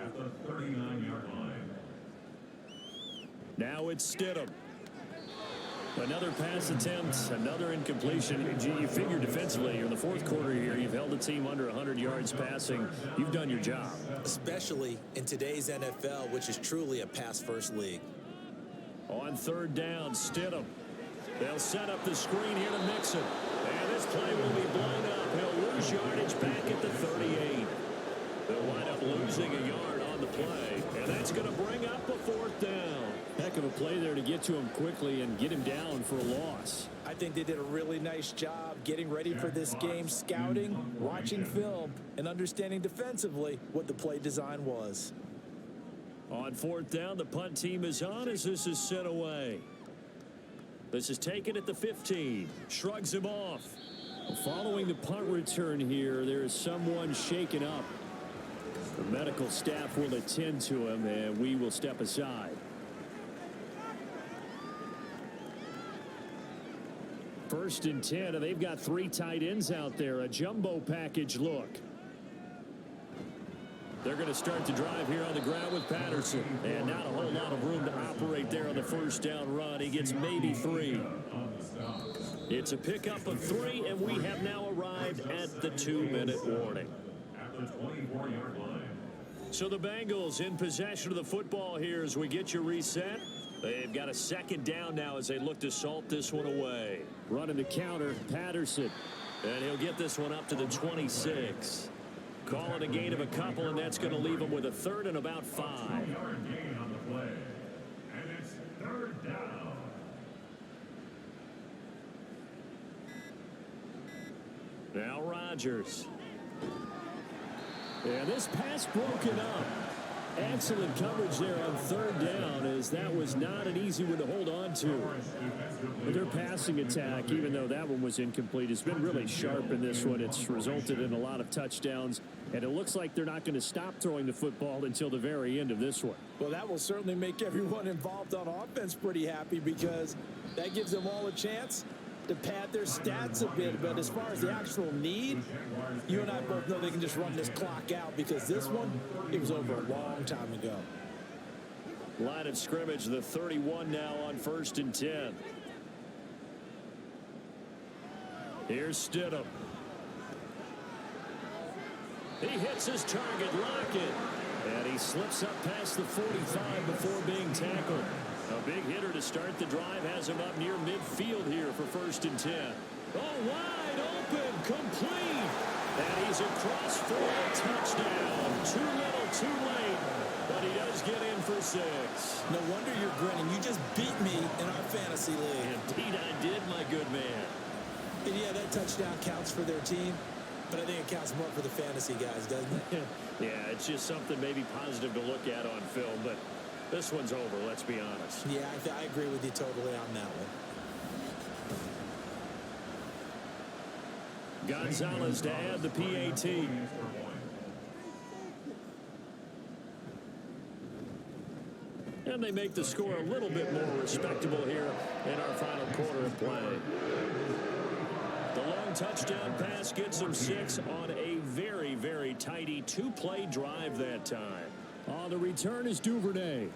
at the 39-yard line. Now it's Stidham. Another pass attempt, another incompletion. You figure defensively, in the 4th quarter here, you've held the team under 100 yards passing. You've done your job. Especially in today's NFL, which is truly a pass-first league. On 3rd down, Stidham. They'll set up the screen here to Mixon. And this play will be blown up. He'll lose yardage back at the 38. They'll wind up losing a yard on the play. And that's going to bring up a 4th down. Heck of a play there to get to him quickly and get him down for a loss. I think they did a really nice job getting ready for this game, scouting, watching film, and understanding defensively what the play design was. On 4th down, the punt team is on as this is sent away. This is taken at the 15. Shrugs him off. Following the punt return here, there is someone shaken up. The medical staff will attend to him, and we will step aside. 1st and 10, and they've got 3 tight ends out there. A jumbo package look. They're going to start the drive here on the ground with Patterson. And not a whole lot of room to operate there on the 1st down run. He gets maybe 3. It's a pickup of 3, and we have now arrived at the 2-minute warning. At the 24-yard line. So the Bengals in possession of the football here as we get you reset. They've got a 2nd down now as they look to salt this one away. Running the counter, Patterson. And he'll get this one up to the 26. Call it a gain of a couple, and that's going to leave him with a 3rd and about 5. 2-yard gain on the play. And it's 3rd down. Now Rodgers. Yeah, this pass broken up. Excellent coverage there on 3rd down, as that was not an easy one to hold on to. But their passing attack, even though that one was incomplete, has been really sharp in this one. It's resulted in a lot of touchdowns, and it looks like they're not going to stop throwing the football until the very end of this one. Well, that will certainly make everyone involved on offense pretty happy because that gives them all a chance to pad their stats a bit. But as far as the actual need, you and I both know they can just run this clock out because this one, it was over a long time ago. Line of scrimmage, the 31 now on 1st and 10. Here's Stidham. He hits his target, Lockett. And he slips up past the 45 before being tackled. A big hitter to start the drive has him up near midfield here for 1st and 10. Oh, wide open, complete. And he's across for a touchdown. Too little, too late. But he does get in for 6. No wonder you're grinning. You just beat me in our fantasy league. Indeed I did, my good man. And yeah, that touchdown counts for their team, but I think it counts more for the fantasy guys, doesn't it? Yeah, it's just something maybe positive to look at on film, but this one's over, let's be honest. Yeah, I agree with you totally on that one. Gonzalez to add the PAT. And they make the score a little bit more respectable here in our final quarter of play. The long touchdown pass gets them 6 on a very, very tidy 2-play drive that time. On the return is Duvernay.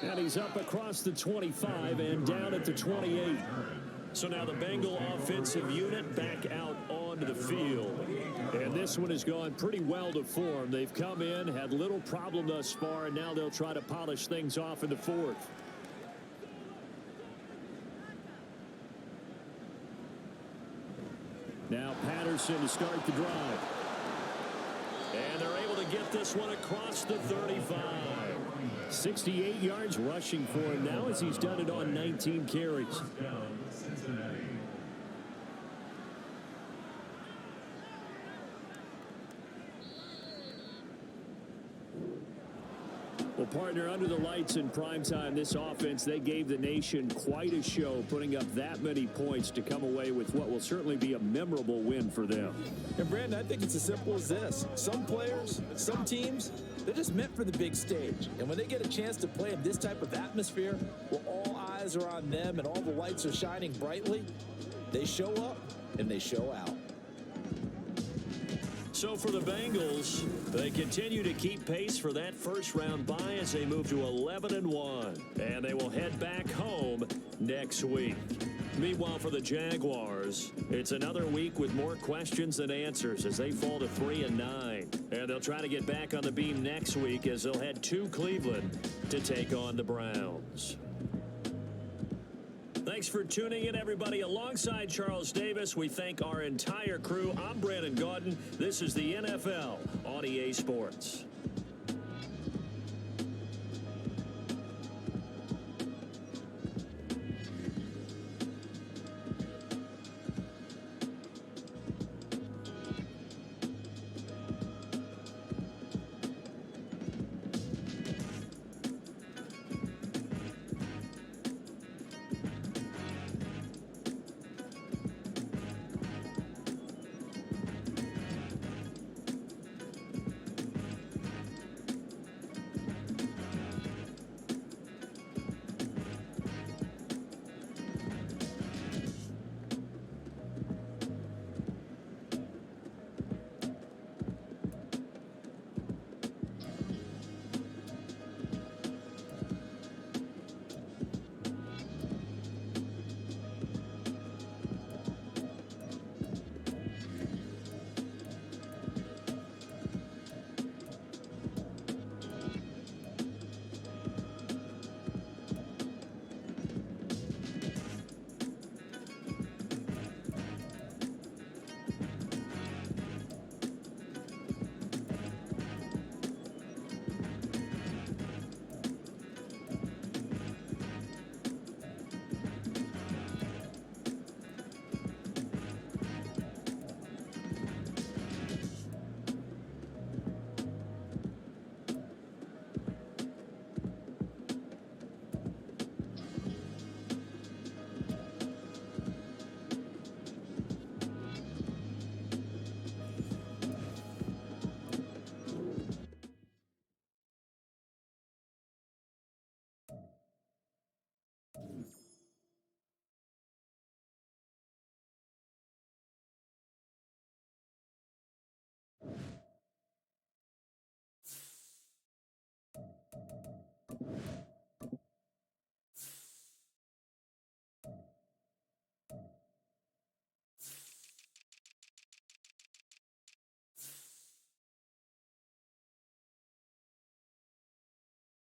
And he's up across the 25 and down at the 28. So now the Bengal offensive unit back out onto the field. And this one has gone pretty well to form. They've come in, had little problem thus far, and now they'll try to polish things off in the fourth. Now Patterson to start the drive. And they're able to get this one across the 35. 68 yards rushing for him now as he's done it on 19 carries. Well, partner, under the lights in primetime, this offense, they gave the nation quite a show, putting up that many points to come away with what will certainly be a memorable win for them. And, Brandon, I think it's as simple as this. Some players, some teams, they're just meant for the big stage. And when they get a chance to play in this type of atmosphere where all eyes are on them and all the lights are shining brightly, they show up and they show out. So for the Bengals, they continue to keep pace for that first-round bye as they move to 11-1. And they will head back home next week. Meanwhile, for the Jaguars, it's another week with more questions than answers as they fall to 3-9. And they'll try to get back on the beam next week as they'll head to Cleveland to take on the Browns. Thanks for tuning in, everybody. Alongside Charles Davis, we thank our entire crew. I'm Brandon Gaudin. This is the NFL on EA Sports.